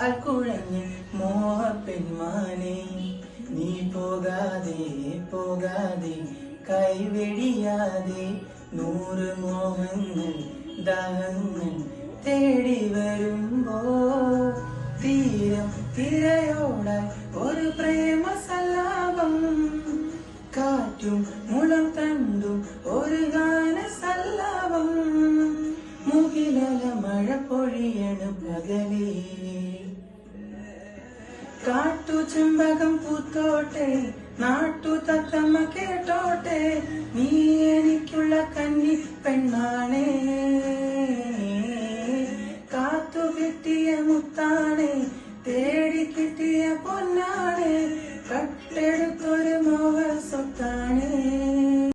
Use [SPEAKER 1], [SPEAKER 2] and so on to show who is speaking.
[SPEAKER 1] പാൽ കുഴഞ്ഞ് മോഹ പെൺമാനെ നീ പോകാതെ പോകാതെ കൈവെടിയാതെ 100 മോഹങ്ങൾ ദാഹങ്ങൾ തേടി വരുമ്പോ തീരം തിരയോടായി ഒരു പ്രേമ സല്ലാപം കാറ്റും മുളം തണ്ടും ഒരു ഗാന സല്ലാപം മുകിലല മഴ പൊഴിയണു പകലേ കാട്ടു ചെമ്പകം പൂത്തോട്ടെ നാട്ടു തത്തമ്മ കേട്ടോട്ടെ നീ എനിക്കുള്ള കന്നി പെണ്ണാണേ